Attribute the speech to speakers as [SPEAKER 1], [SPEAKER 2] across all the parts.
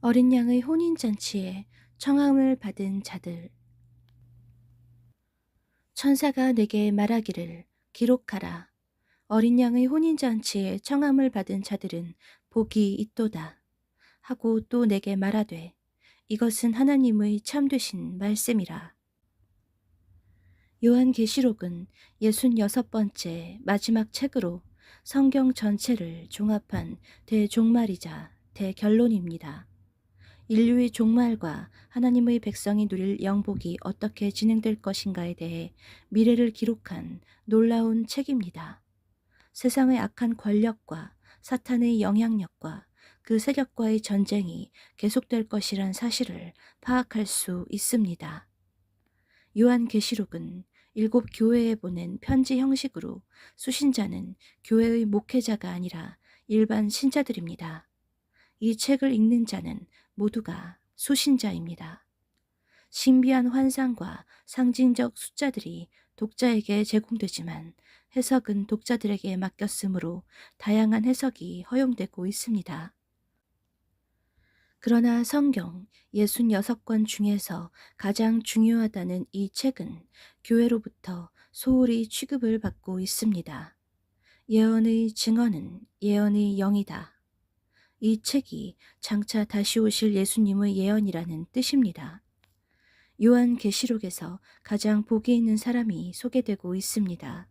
[SPEAKER 1] 어린 양의 혼인잔치에 청함을 받은 자들. 천사가 내게 말하기를 기록하라. 어린 양의 혼인잔치에 청함을 받은 자들은 복이 있도다. 하고 또 내게 말하되 이것은 하나님의 참되신 말씀이라. 요한계시록은 66번째 마지막 책으로 성경 전체를 종합한 대종말이자 대결론입니다. 인류의 종말과 하나님의 백성이 누릴 영복이 어떻게 진행될 것인가에 대해 미래를 기록한 놀라운 책입니다. 세상의 악한 권력과 사탄의 영향력과 그 세력과의 전쟁이 계속될 것이란 사실을 파악할 수 있습니다. 요한계시록은 7교회에 보낸 편지 형식으로 수신자는 교회의 목회자가 아니라 일반 신자들입니다. 이 책을 읽는 자는 모두가 수신자입니다. 신비한 환상과 상징적 숫자들이 독자에게 제공되지만 해석은 독자들에게 맡겼으므로 다양한 해석이 허용되고 있습니다. 그러나 성경 66권 중에서 가장 중요하다는 이 책은 교회로부터 소홀히 취급을 받고 있습니다. 예언의 증언은 예언의 영이다. 이 책이 장차 다시 오실 예수님의 예언이라는 뜻입니다. 요한계시록에서 가장 복이 있는 사람이 소개되고 있습니다.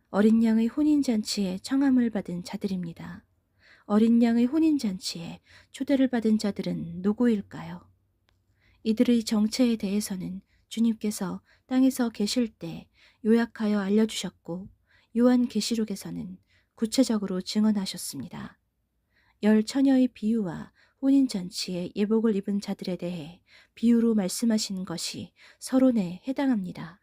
[SPEAKER 1] 어린 양의 혼인잔치에 청함을 받은 자들입니다. 어린 양의 혼인잔치에 초대를 받은 자들은 누구일까요? 이들의 정체에 대해서는 주님께서 땅에서 계실 때 요약하여 알려주셨고 요한계시록에서는 구체적으로 증언하셨습니다. 열 처녀의 비유와 혼인잔치에 예복을 입은 자들에 대해 비유로 말씀하신 것이 서론에 해당합니다.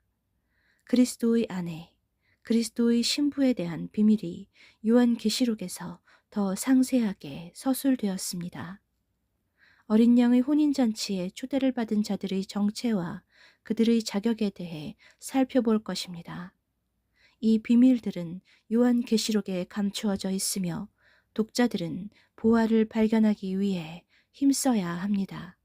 [SPEAKER 1] 그리스도의 아내, 그리스도의 신부에 대한 비밀이 요한계시록에서 더 상세하게 서술되었습니다. 어린 양의 혼인잔치에 초대를 받은 자들의 정체와 그들의 자격에 대해 살펴볼 것입니다. 이 비밀들은 요한계시록에 감추어져 있으며 독자들은 보화를 발견하기 위해 힘써야 합니다.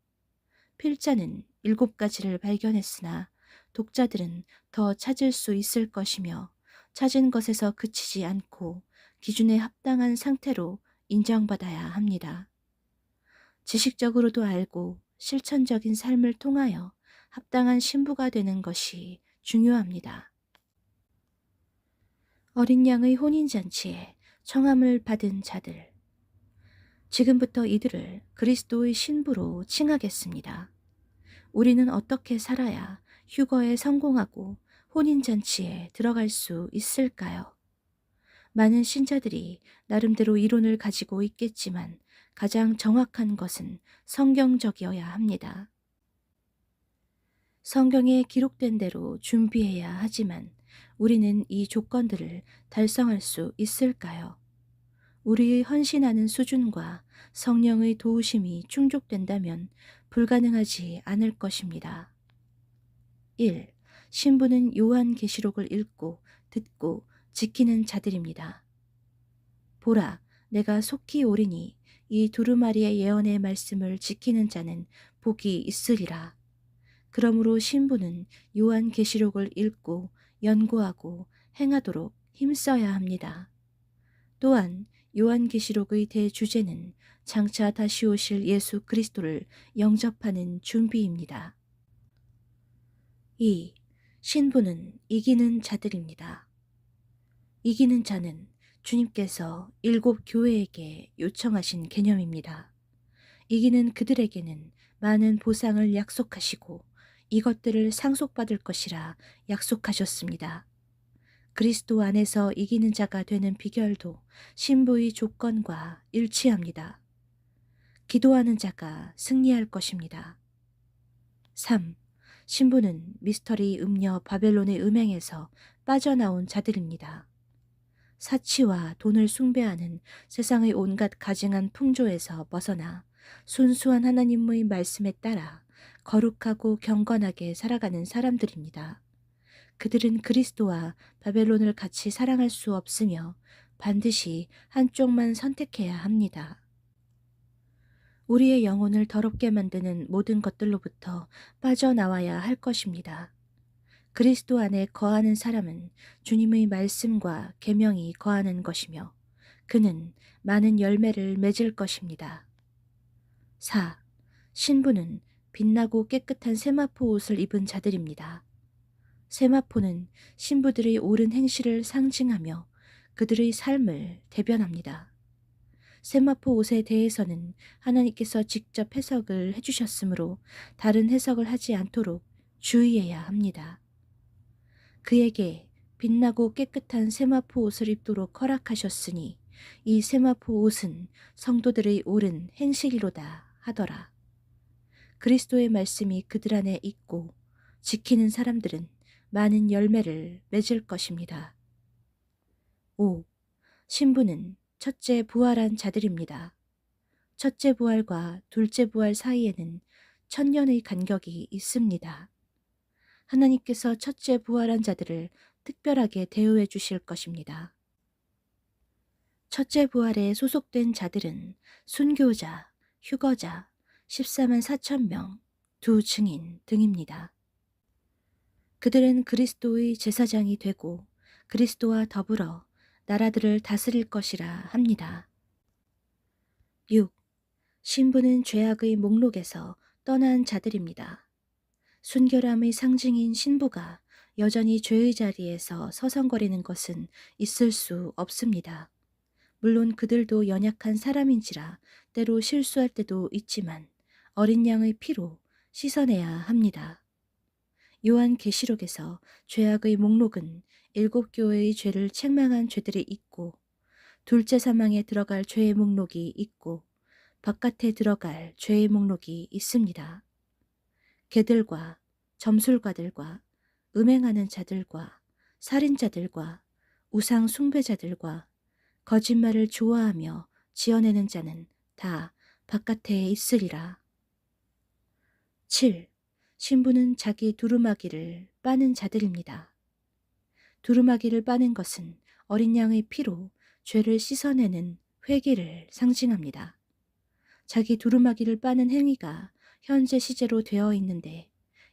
[SPEAKER 1] 필자는 7가지를 발견했으나 독자들은 더 찾을 수 있을 것이며 찾은 것에서 그치지 않고 기준에 합당한 상태로 인정받아야 합니다. 지식적으로도 알고 실천적인 삶을 통하여 합당한 신부가 되는 것이 중요합니다. 어린 양의 혼인잔치에 청함을 받은 자들. 지금부터 이들을 그리스도의 신부로 칭하겠습니다. 우리는 어떻게 살아야 휴거에 성공하고 혼인잔치에 들어갈 수 있을까요? 많은 신자들이 나름대로 이론을 가지고 있겠지만 가장 정확한 것은 성경적이어야 합니다. 성경에 기록된 대로 준비해야 하지만 우리는 이 조건들을 달성할 수 있을까요? 우리의 헌신하는 수준과 성령의 도우심이 충족된다면 불가능하지 않을 것입니다. 1. 신부는 요한계시록을 읽고 듣고 지키는 자들입니다. 보라, 내가 속히 오리니 이 두루마리의 예언의 말씀을 지키는 자는 복이 있으리라. 그러므로 신부는 요한계시록을 읽고 연구하고 행하도록 힘써야 합니다. 또한 요한계시록의 대주제는 장차 다시 오실 예수 그리스도를 영접하는 준비입니다. 2. 신부는 이기는 자들입니다. 이기는 자는 주님께서 7교회에게 요청하신 개념입니다. 이기는 그들에게는 많은 보상을 약속하시고 이것들을 상속받을 것이라 약속하셨습니다. 그리스도 안에서 이기는 자가 되는 비결도 신부의 조건과 일치합니다. 기도하는 자가 승리할 것입니다. 3. 신부는 미스터리 음녀 바벨론의 음행에서 빠져나온 자들입니다. 사치와 돈을 숭배하는 세상의 온갖 가증한 풍조에서 벗어나 순수한 하나님의 말씀에 따라 거룩하고 경건하게 살아가는 사람들입니다. 그들은 그리스도와 바벨론을 같이 사랑할 수 없으며 반드시 한쪽만 선택해야 합니다. 우리의 영혼을 더럽게 만드는 모든 것들로부터 빠져나와야 할 것입니다. 그리스도 안에 거하는 사람은 주님의 말씀과 계명이 거하는 것이며 그는 많은 열매를 맺을 것입니다. 4. 신부는 빛나고 깨끗한 세마포 옷을 입은 자들입니다. 세마포는 신부들의 옳은 행실을 상징하며 그들의 삶을 대변합니다. 세마포 옷에 대해서는 하나님께서 직접 해석을 해주셨으므로 다른 해석을 하지 않도록 주의해야 합니다. 그에게 빛나고 깨끗한 세마포 옷을 입도록 허락하셨으니 이 세마포 옷은 성도들의 옳은 행실이로다 하더라. 그리스도의 말씀이 그들 안에 있고 지키는 사람들은 많은 열매를 맺을 것입니다. 5. 신부는 첫째 부활한 자들입니다. 첫째 부활과 둘째 부활 사이에는 천년의 간격이 있습니다. 하나님께서 첫째 부활한 자들을 특별하게 대우해 주실 것입니다. 첫째 부활에 소속된 자들은 순교자, 휴거자, 14만 4천 명, 두 증인 등입니다. 그들은 그리스도의 제사장이 되고 그리스도와 더불어 나라들을 다스릴 것이라 합니다. 6. 신부는 죄악의 목록에서 떠난 자들입니다. 순결함의 상징인 신부가 여전히 죄의 자리에서 서성거리는 것은 있을 수 없습니다. 물론 그들도 연약한 사람인지라 때로 실수할 때도 있지만 어린 양의 피로 씻어내야 합니다. 요한계시록에서 죄악의 목록은 7교회의 죄를 책망한 죄들이 있고 둘째 사망에 들어갈 죄의 목록이 있고 바깥에 들어갈 죄의 목록이 있습니다. 개들과 점술가들과 음행하는 자들과 살인자들과 우상 숭배자들과 거짓말을 좋아하며 지어내는 자는 다 바깥에 있으리라. 7. 신부는 자기 두루마기를 빠는 자들입니다. 두루마기를 빠는 것은 어린 양의 피로 죄를 씻어내는 회개를 상징합니다. 자기 두루마기를 빠는 행위가 현재 시제로 되어 있는데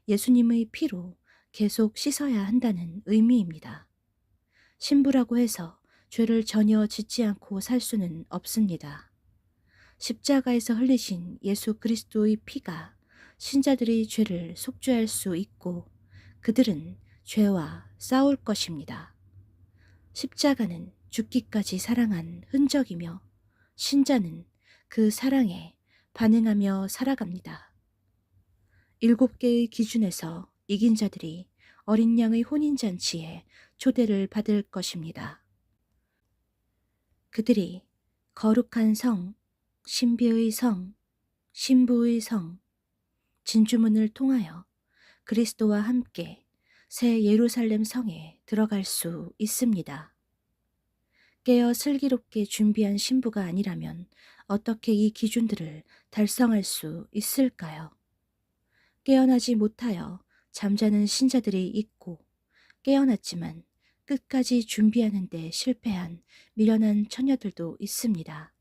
[SPEAKER 1] 예수님의 피로 계속 씻어야 한다는 의미입니다. 신부라고 해서 죄를 전혀 짓지 않고 살 수는 없습니다. 십자가에서 흘리신 예수 그리스도의 피가 신자들의 죄를 속죄할 수 있고 그들은 죄와 싸울 것입니다. 십자가는 죽기까지 사랑한 흔적이며 신자는 그 사랑에 반응하며 살아갑니다. 7개의 기준에서 이긴 자들이 어린 양의 혼인잔치에 초대를 받을 것입니다. 그들이 거룩한 성, 신비의 성, 신부의 성, 진주문을 통하여 그리스도와 함께 새 예루살렘 성에 들어갈 수 있습니다. 깨어 슬기롭게 준비한 신부가 아니라면 어떻게 이 기준들을 달성할 수 있을까요? 깨어나지 못하여 잠자는 신자들이 있고 깨어났지만 끝까지 준비하는 데 실패한 미련한 처녀들도 있습니다.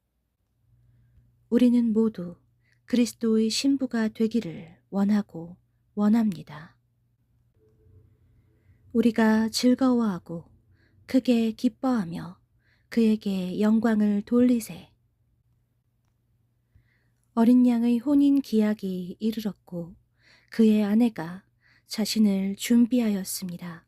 [SPEAKER 1] 우리는 모두 그리스도의 신부가 되기를 원하고 원합니다. 우리가 즐거워하고 크게 기뻐하며 그에게 영광을 돌리세. 어린 양의 혼인 기약이 이르렀고 그의 아내가 자신을 준비하였습니다.